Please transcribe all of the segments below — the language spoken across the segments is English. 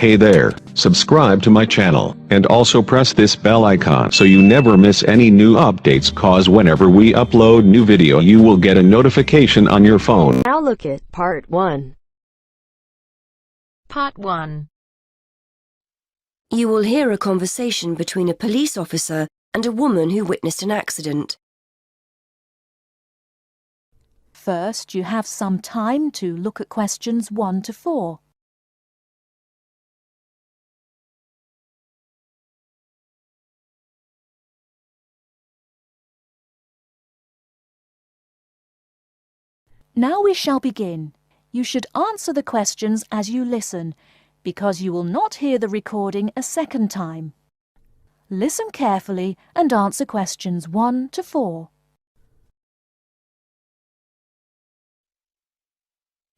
Hey there, subscribe to my channel, and also press this bell icon so you never miss any new updates, cause whenever we upload new video you will get a notification on your phone. Now look at Part 1. Part 1. You will hear a conversation between a police officer and a woman who witnessed an accident. First, you have some time to look at questions 1 to 4. Now we shall begin. You should answer the questions as you listen, because you will not hear the recording a second time. Listen carefully and answer questions 1 to 4.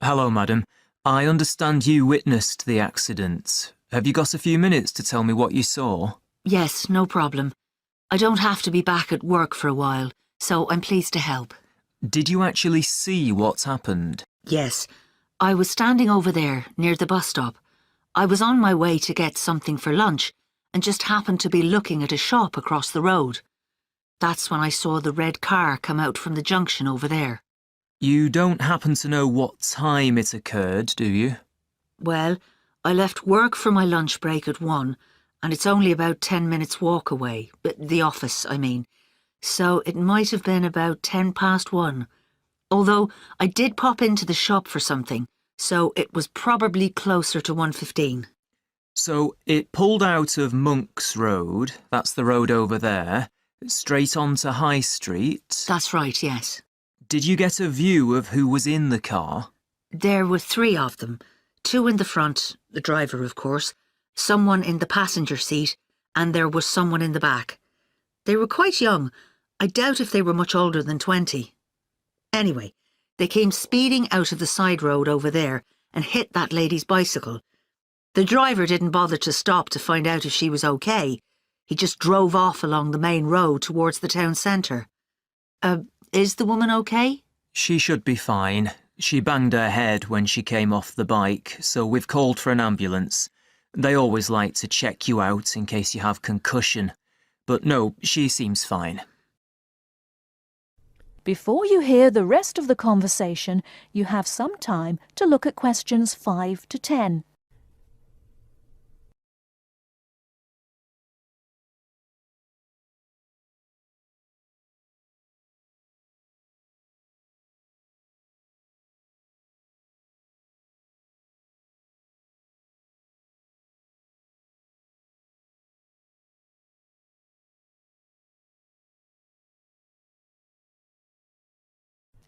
Hello, madam. I understand you witnessed the accident. Have you got a few minutes to tell me what you saw? Yes, no problem. I don't have to be back at work for a while, so I'm pleased to help. Did you actually see what happened? Yes, I was standing over there, near the bus stop. I was on my way to get something for lunch, and just happened to be looking at a shop across the road. That's when I saw the red car come out from the junction over there. You don't happen to know what time it occurred, do you? Well, I left work for my lunch break at 1, and it's only about 10 minutes walk away, the office, I mean. So it might have been about 10 past 1. Although I did pop into the shop for something, so it was probably closer to 1:15. So it pulled out of Monk's Road, that's the road over there, straight onto High Street. That's right, yes. Did you get a view of who was in the car? There were 3 of them. 2 in the front, the driver of course, someone in the passenger seat, and there was someone in the back. They were quite young. I doubt if they were much older than 20. Anyway, they came speeding out of the side road over there and hit that lady's bicycle. The driver didn't bother to stop to find out if she was okay. He just drove off along the main road towards the town centre. Is the woman okay? She should be fine. She banged her head when she came off the bike, so we've called for an ambulance. They always like to check you out in case you have concussion. But no, she seems fine. Before you hear the rest of the conversation, you have some time to look at questions 5 to 10.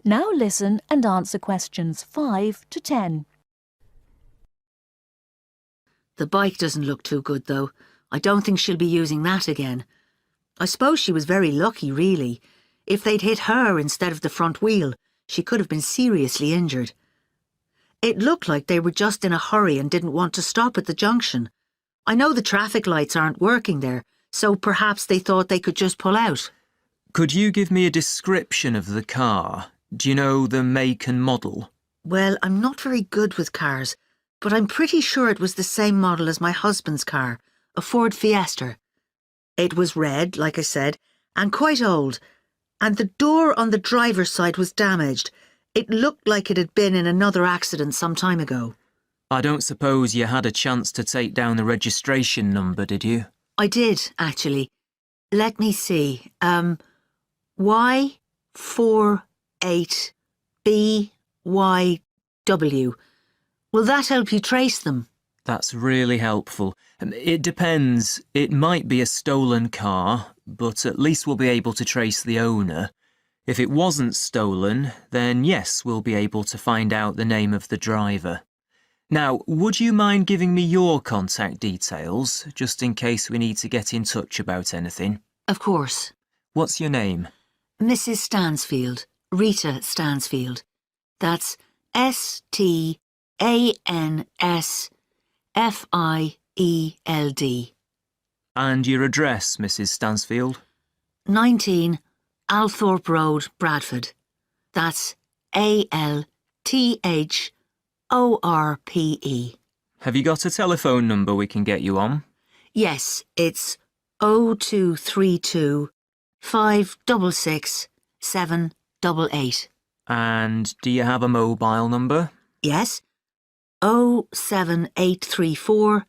Now listen and answer questions 5 to 10. The bike doesn't look too good, though. I don't think she'll be using that again. I suppose she was very lucky, really. If they'd hit her instead of the front wheel, she could have been seriously injured. It looked like they were just in a hurry and didn't want to stop at the junction. I know the traffic lights aren't working there, so perhaps they thought they could just pull out. Could you give me a description of the car? Do you know the make and model? Well, I'm not very good with cars, but I'm pretty sure it was the same model as my husband's car, a Ford Fiesta. It was red, like I said, and quite old, and the door on the driver's side was damaged. It looked like it had been in another accident some time ago. I don't suppose you had a chance to take down the registration number, did you? I did, actually. Let me see. Y48BYW. Will that help you trace them? That's really helpful. It depends. It might be a stolen car, but at least we'll be able to trace the owner. If it wasn't stolen, then yes, we'll be able to find out the name of the driver. Now, would you mind giving me your contact details, just in case we need to get in touch about anything? Of course. What's your name? Mrs. Stansfield. Rita Stansfield. That's STANSFIELD. And your address, Mrs. Stansfield? 19 Althorpe Road, Bradford. That's ALTHORPE. Have you got a telephone number we can get you on? Yes, it's 0232 566 788. And do you have a mobile number? Yes, 07834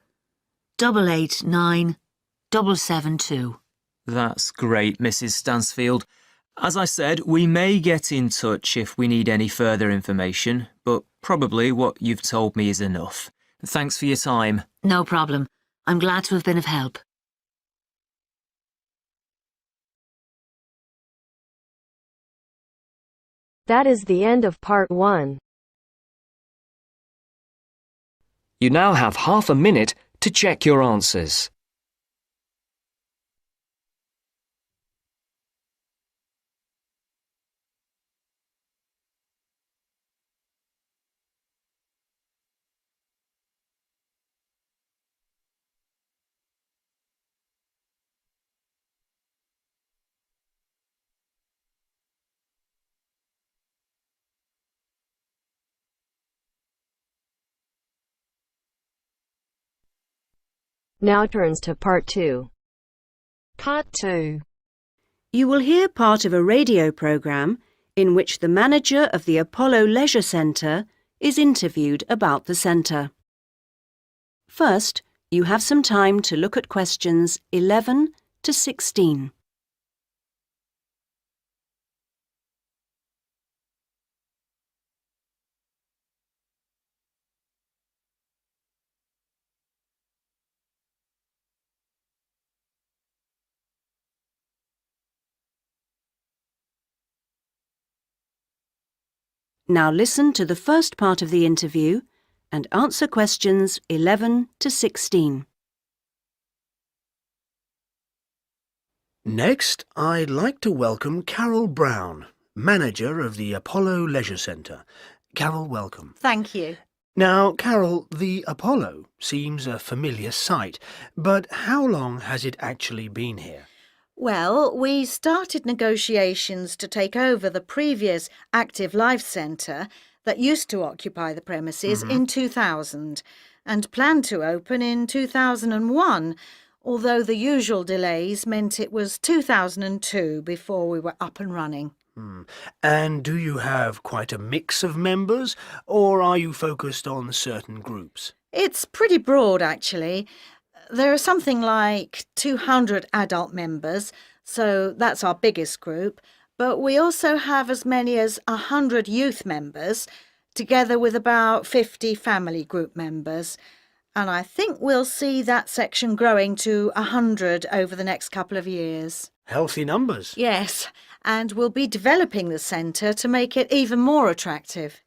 889 772. That's great, Mrs. Stansfield. As I said, we may get in touch if we need any further information, but probably what you've told me is enough. Thanks for your time. No problem. I'm glad to have been of help. That is the end of part 1. You now have half a minute to check your answers. Now turns to part 2. Part 2. You will hear part of a radio programme in which the manager of the Apollo Leisure Centre is interviewed about the centre. First, you have some time to look at questions 11 to 16. Now listen to the first part of the interview and answer questions 11 to 16. Next, I'd like to welcome Carol Brown, manager of the Apollo Leisure Centre. Carol, welcome. Thank you. Now, Carol, the Apollo seems a familiar sight, but how long has it actually been here? Well, we started negotiations to take over the previous Active Life Centre that used to occupy the premises in 2000 and planned to open in 2001, although the usual delays meant it was 2002 before we were up and running. And do you have quite a mix of members, or are you focused on certain groups? It's pretty broad, actually. There are something like 200 adult members, so that's our biggest group, but we also have as many as 100 youth members, together with about 50 family group members. And I think we'll see that section growing to 100 over the next couple of years. Healthy numbers. Yes, and we'll be developing the centre to make it even more attractive.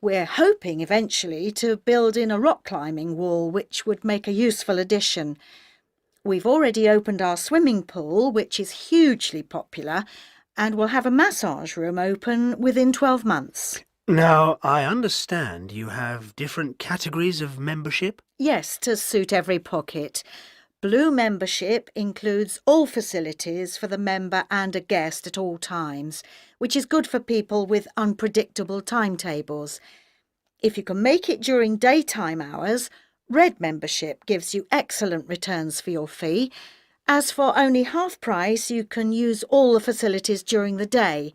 We're hoping eventually to build in a rock climbing wall, which would make a useful addition. We've already opened our swimming pool, which is hugely popular, and we'll have a massage room open within 12 months. Now, I understand you have different categories of membership? Yes, to suit every pocket. Blue membership includes all facilities for the member and a guest at all times, which is good for people with unpredictable timetables. If you can make it during daytime hours, red membership gives you excellent returns for your fee. As for only half price, you can use all the facilities during the day,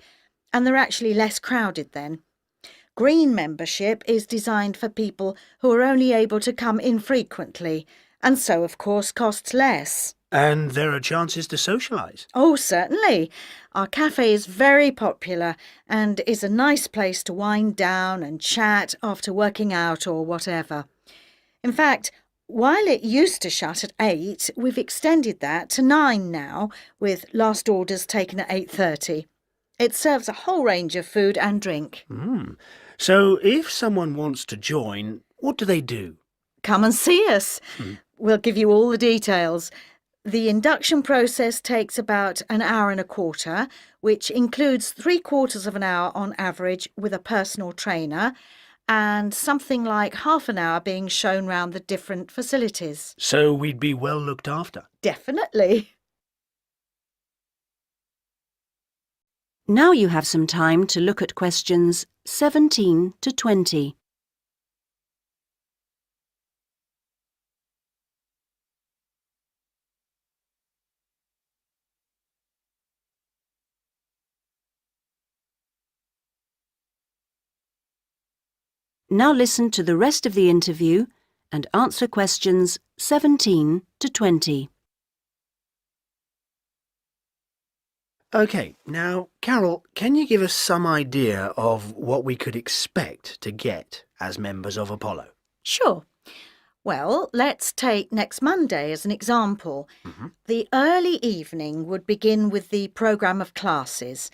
and they're actually less crowded then. Green membership is designed for people who are only able to come infrequently, and so, of course, costs less. And there are chances to socialise? Oh, certainly. Our cafe is very popular and is a nice place to wind down and chat after working out or whatever. In fact, while it used to shut at 8, we've extended that to 9 now, with last orders taken at 8:30. It serves a whole range of food and drink. So if someone wants to join, what do they do? Come and see us. We'll give you all the details. The induction process takes about an hour and a quarter, which includes 3/4 of an hour on average with a personal trainer, and something like half an hour being shown round the different facilities. So we'd be well looked after? Definitely. Now you have some time to look at questions 17 to 20. Now listen to the rest of the interview and answer questions 17 to 20. OK, now, Carol, can you give us some idea of what we could expect to get as members of Apollo? Sure. Well, let's take next Monday as an example. The early evening would begin with the programme of classes.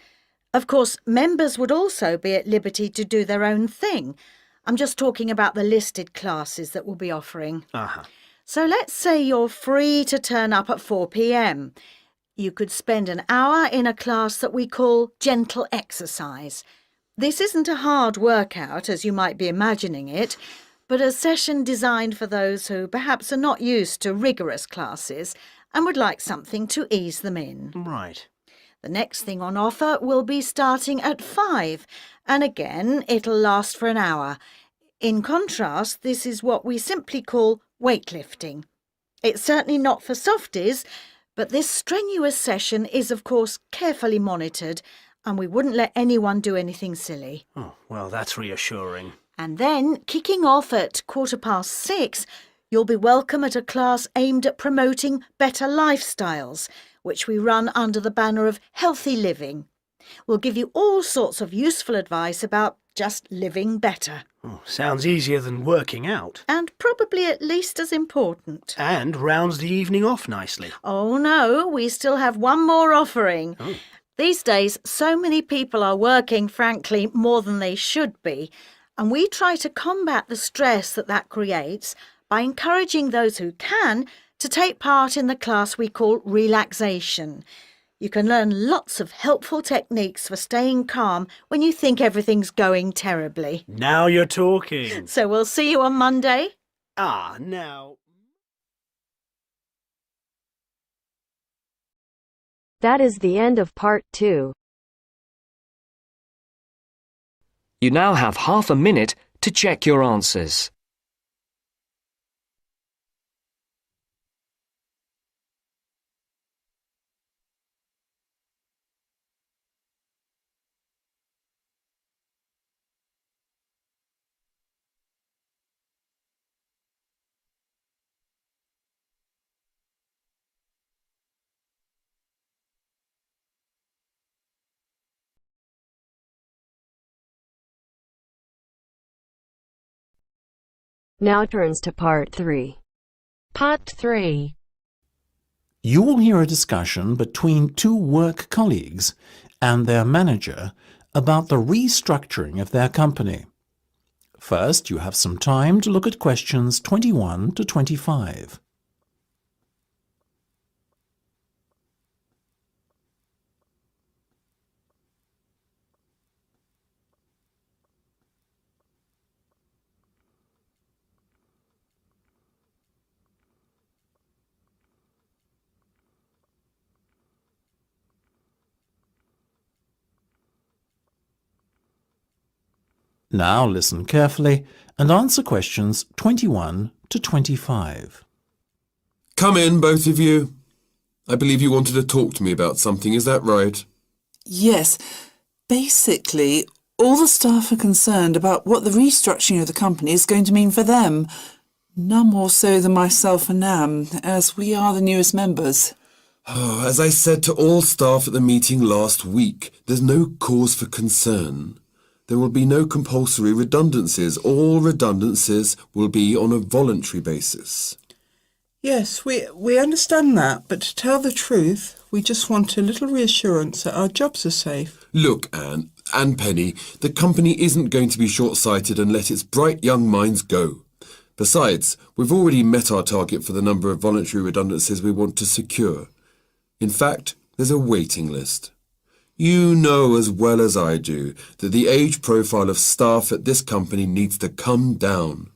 Of course, members would also be at liberty to do their own thing. I'm just talking about the listed classes that we'll be offering. So let's say you're free to turn up at 4 p.m. You could spend an hour in a class that we call gentle exercise. This isn't a hard workout, as you might be imagining it, but a session designed for those who perhaps are not used to rigorous classes and would like something to ease them in. Right. The next thing on offer will be starting at 5, and again it'll last for an hour. In contrast, this is what we simply call weightlifting. It's certainly not for softies, but this strenuous session is of course carefully monitored, and we wouldn't let anyone do anything silly. Oh, well, that's reassuring. And then, kicking off at 6:15, you'll be welcome at a class aimed at promoting better lifestyles, which we run under the banner of healthy living. We'll give you all sorts of useful advice about just living better. Oh, sounds easier than working out. And probably at least as important. And rounds the evening off nicely. Oh no, we still have one more offering. Oh. These days, so many people are working, frankly, more than they should be. And we try to combat the stress that creates by encouraging those who can to take part in the class we call relaxation. You can learn lots of helpful techniques for staying calm when you think everything's going terribly. Now you're talking. So we'll see you on Monday. Now... That is the end of part 2. You now have half a minute to check your answers. Now turns to part 3. Part 3. You will hear a discussion between two work colleagues and their manager about the restructuring of their company. First, you have some time to look at questions 21 to 25. Now listen carefully and answer questions 21 to 25. Come in, both of you. I believe you wanted to talk to me about something, is that right? Yes. Basically, all the staff are concerned about what the restructuring of the company is going to mean for them. None more so than myself and Nam, as we are the newest members. As I said to all staff at the meeting last week, there's no cause for concern. There will be no compulsory redundancies. All redundancies will be on a voluntary basis. Yes, we understand that, but to tell the truth, we just want a little reassurance that our jobs are safe. Look, Anne and Penny, the company isn't going to be short-sighted and let its bright young minds go. Besides, we've already met our target for the number of voluntary redundancies we want to secure. In fact, there's a waiting list. You know as well as I do that the age profile of staff at this company needs to come down.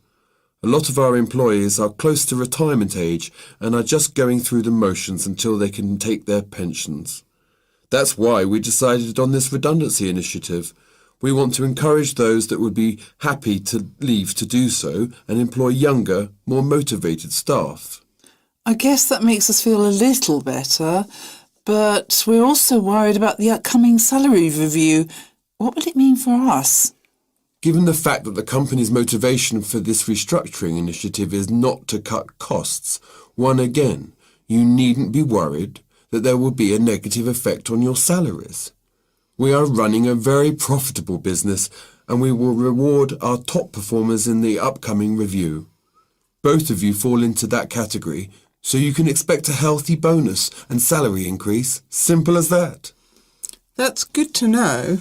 A lot of our employees are close to retirement age and are just going through the motions until they can take their pensions. That's why we decided on this redundancy initiative. We want to encourage those that would be happy to leave to do so and employ younger, more motivated staff. I guess that makes us feel a little better. But we're also worried about the upcoming salary review. What will it mean for us? Given the fact that the company's motivation for this restructuring initiative is not to cut costs, you needn't be worried that there will be a negative effect on your salaries. We are running a very profitable business and we will reward our top performers in the upcoming review. Both of you fall into that category, so you can expect a healthy bonus and salary increase. Simple as that. That's good to know.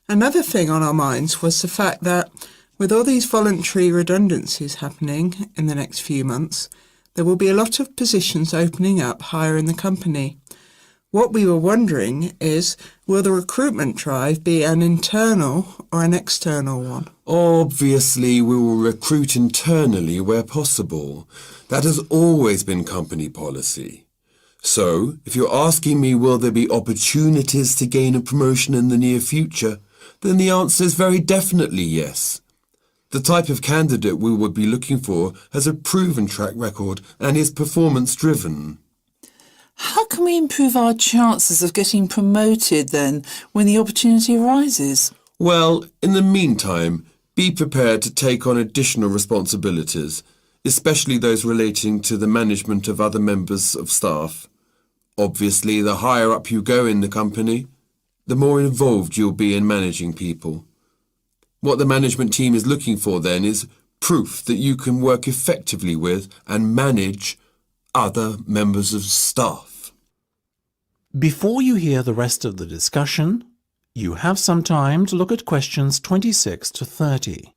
Another thing on our minds was the fact that with all these voluntary redundancies happening in the next few months, there will be a lot of positions opening up higher in the company. What we were wondering is, will the recruitment drive be an internal or an external one? Obviously, we will recruit internally where possible. That has always been company policy. So, if you're asking me will there be opportunities to gain a promotion in the near future, then the answer is very definitely yes. The type of candidate we would be looking for has a proven track record and is performance-driven. How can we improve our chances of getting promoted then when the opportunity arises? Well, in the meantime, be prepared to take on additional responsibilities, especially those relating to the management of other members of staff. Obviously, the higher up you go in the company, the more involved you'll be in managing people. What the management team is looking for then is proof that you can work effectively with and manage other members of staff. Before you hear the rest of the discussion, you have some time to look at questions 26 to 30.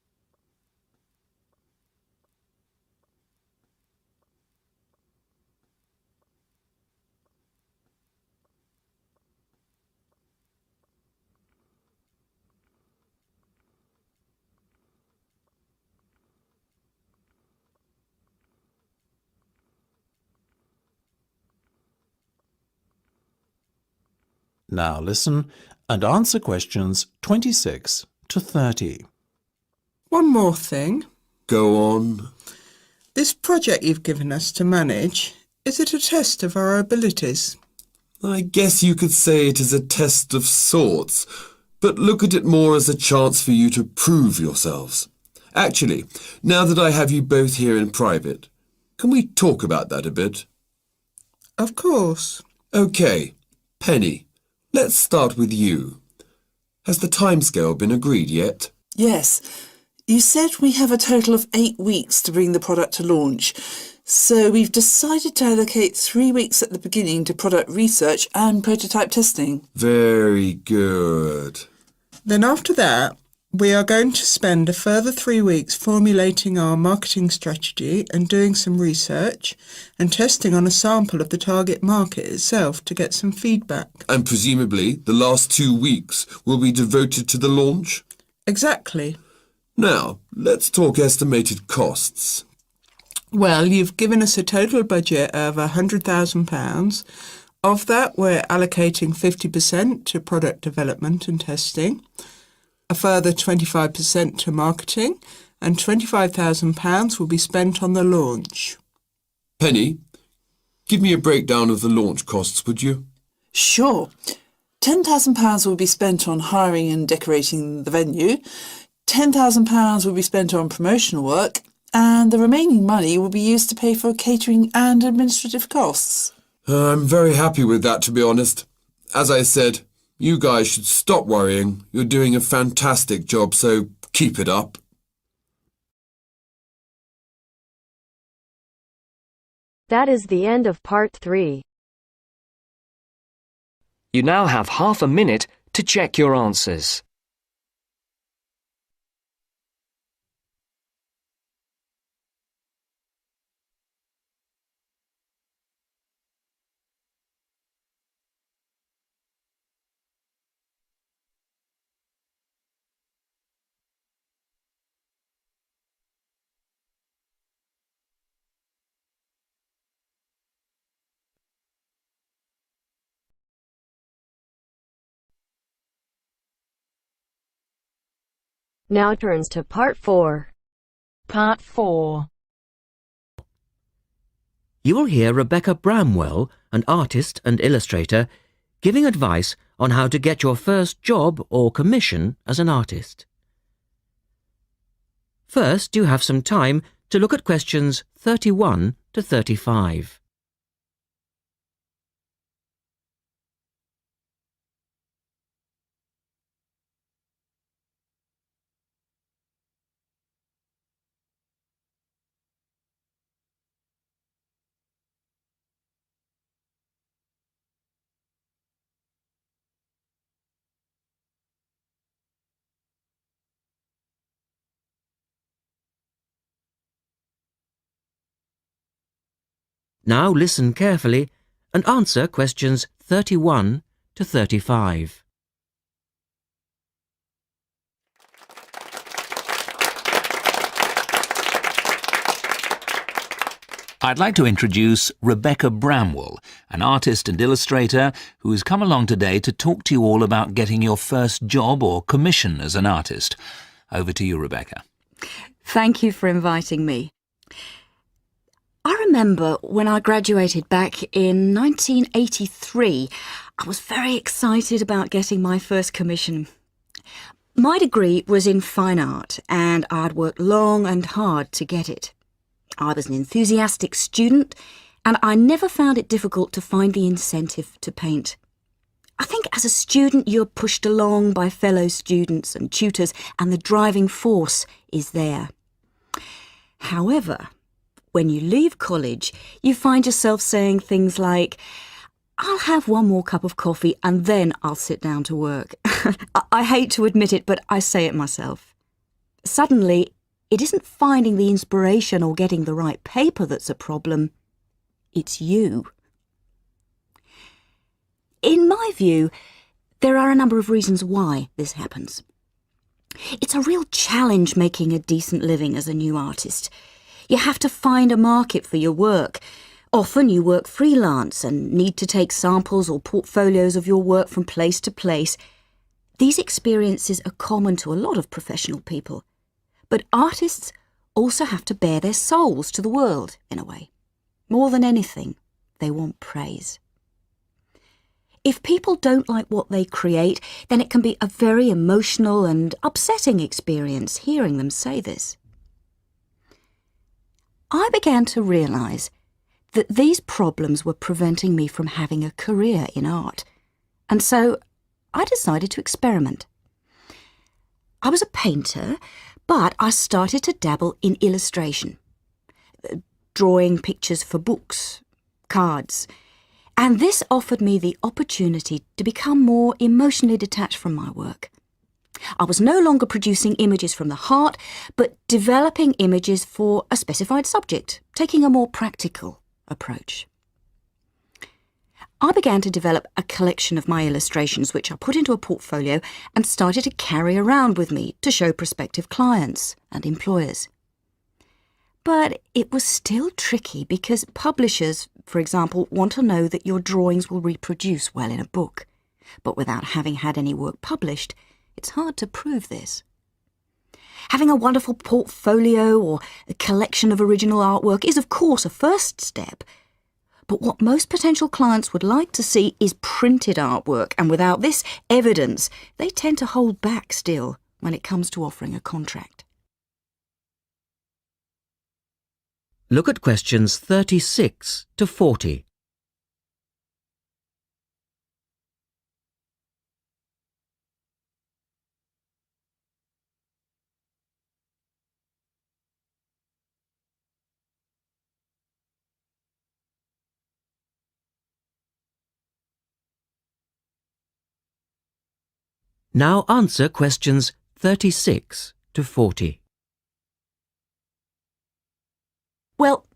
Now listen and answer questions 26 to 30. One more thing. Go on. This project you've given us to manage, is it a test of our abilities? I guess you could say it is a test of sorts, but look at it more as a chance for you to prove yourselves. Actually, now that I have you both here in private, can we talk about that a bit? Of course. OK, Penny, let's start with you. Has the timescale been agreed yet? Yes. You said we have a total of 8 weeks to bring the product to launch. So we've decided to allocate 3 weeks at the beginning to product research and prototype testing. Very good. Then after that, we are going to spend a further 3 weeks formulating our marketing strategy and doing some research and testing on a sample of the target market itself to get some feedback. And presumably the last 2 weeks will be devoted to the launch? Exactly. Now, let's talk estimated costs. Well, you've given us a total budget of £100,000. Of that, we're allocating 50% to product development and testing, a further 25% to marketing, and £25,000 will be spent on the launch. Penny, give me a breakdown of the launch costs, would you? Sure. £10,000 will be spent on hiring and decorating the venue, £10,000 will be spent on promotional work, and the remaining money will be used to pay for catering and administrative costs. I'm very happy with that, to be honest. As I said, you guys should stop worrying. You're doing a fantastic job, so keep it up. That is the end of part 3. You now have half a minute to check your answers. Now turns to part 4. Part 4. You will hear Rebecca Bramwell, an artist and illustrator, giving advice on how to get your first job or commission as an artist. First, you have some time to look at questions 31 to 35. Now listen carefully and answer questions 31 to 35. I'd like to introduce Rebecca Bramwell, an artist and illustrator who has come along today to talk to you all about getting your first job or commission as an artist. Over to you, Rebecca. Thank you for inviting me. I remember when I graduated back in 1983, I was very excited about getting my first commission. My degree was in fine art and I'd worked long and hard to get it. I was an enthusiastic student and I never found it difficult to find the incentive to paint. I think as a student you're pushed along by fellow students and tutors and the driving force is there. However, when you leave college, you find yourself saying things like, I'll have one more cup of coffee and then I'll sit down to work. I hate to admit it, but I say it myself. Suddenly, it isn't finding the inspiration or getting the right paper that's a problem. It's you. In my view, there are a number of reasons why this happens. It's a real challenge making a decent living as a new artist. You have to find a market for your work. Often you work freelance and need to take samples or portfolios of your work from place to place. These experiences are common to a lot of professional people. But artists also have to bare their souls to the world, in a way. More than anything, they want praise. If people don't like what they create, then it can be a very emotional and upsetting experience hearing them say this. I began to realise that these problems were preventing me from having a career in art, and so I decided to experiment. I was a painter, but I started to dabble in illustration, drawing pictures for books, cards, and this offered me the opportunity to become more emotionally detached from my work. I was no longer producing images from the heart, but developing images for a specified subject, taking a more practical approach. I began to develop a collection of my illustrations, which I put into a portfolio and started to carry around with me to show prospective clients and employers. But it was still tricky because publishers, for example, want to know that your drawings will reproduce well in a book. But without having had any work published, it's hard to prove this. Having a wonderful portfolio or a collection of original artwork is, of course, a first step. But what most potential clients would like to see is printed artwork, and without this evidence, they tend to hold back still when it comes to offering a contract. Look at questions 36 to 40. Now answer questions 36 to 40. Well,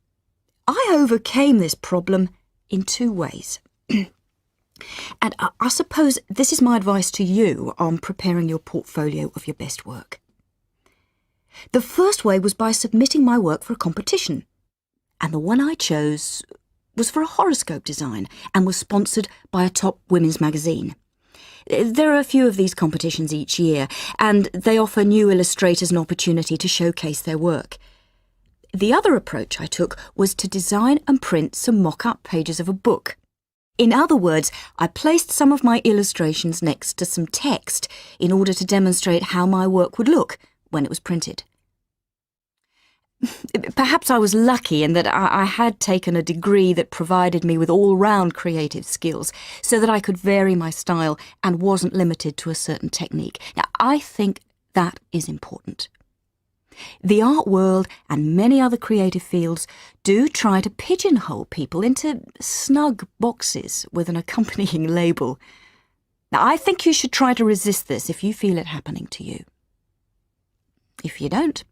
I overcame this problem in two ways. And I suppose this is my advice to you on preparing your portfolio of your best work. The first way was by submitting my work for a competition. And the one I chose was for a horoscope design and was sponsored by a top women's magazine. There are a few of these competitions each year, and they offer new illustrators an opportunity to showcase their work. The other approach I took was to design and print some mock-up pages of a book. In other words, I placed some of my illustrations next to some text in order to demonstrate how my work would look when it was printed. Perhaps I was lucky in that I had taken a degree that provided me with all-round creative skills so that I could vary my style and wasn't limited to a certain technique. Now, I think that is important. The art world and many other creative fields do try to pigeonhole people into snug boxes with an accompanying label. Now, I think you should try to resist this if you feel it happening to you. If you don't,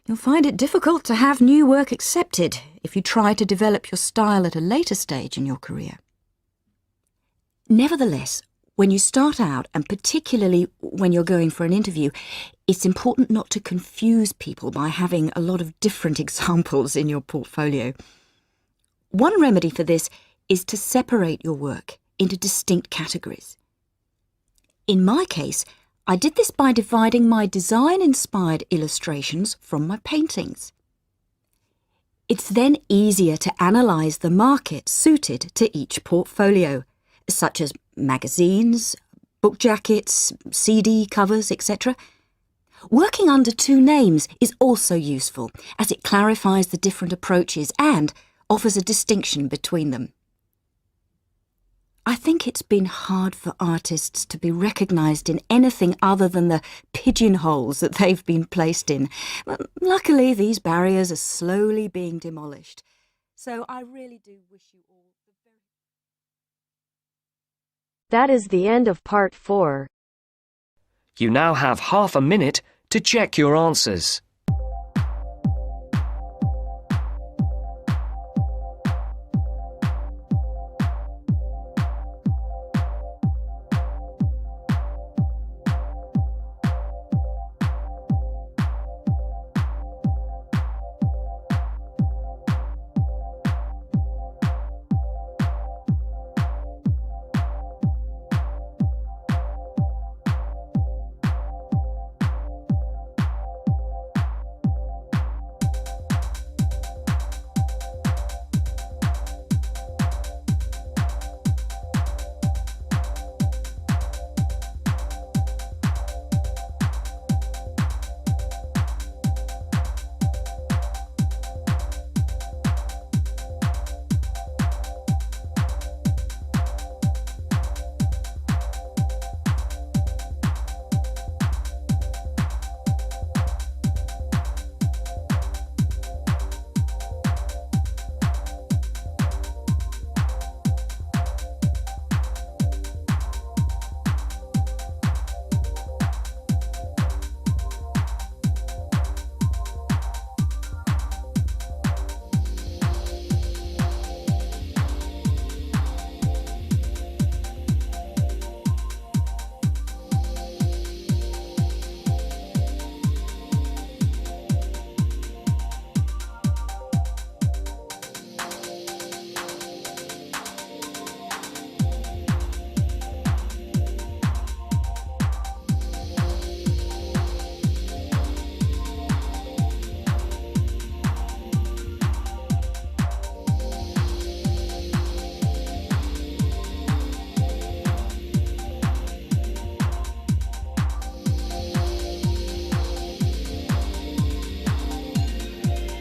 you'll find it difficult to have new work accepted if you try to develop your style at a later stage in your career. Nevertheless, when you start out, and particularly when you're going for an interview, it's important not to confuse people by having a lot of different examples in your portfolio. One remedy for this is to separate your work into distinct categories. In my case, I did this by dividing my design-inspired illustrations from my paintings. It's then easier to analyse the market suited to each portfolio, such as magazines, book jackets, CD covers, etc. Working under two names is also useful, as it clarifies the different approaches and offers a distinction between them. I think it's been hard for artists to be recognised in anything other than the pigeonholes that they've been placed in. But luckily, these barriers are slowly being demolished. So I really do wish you all the very... That is the end of part 4. You now have half a minute to check your answers.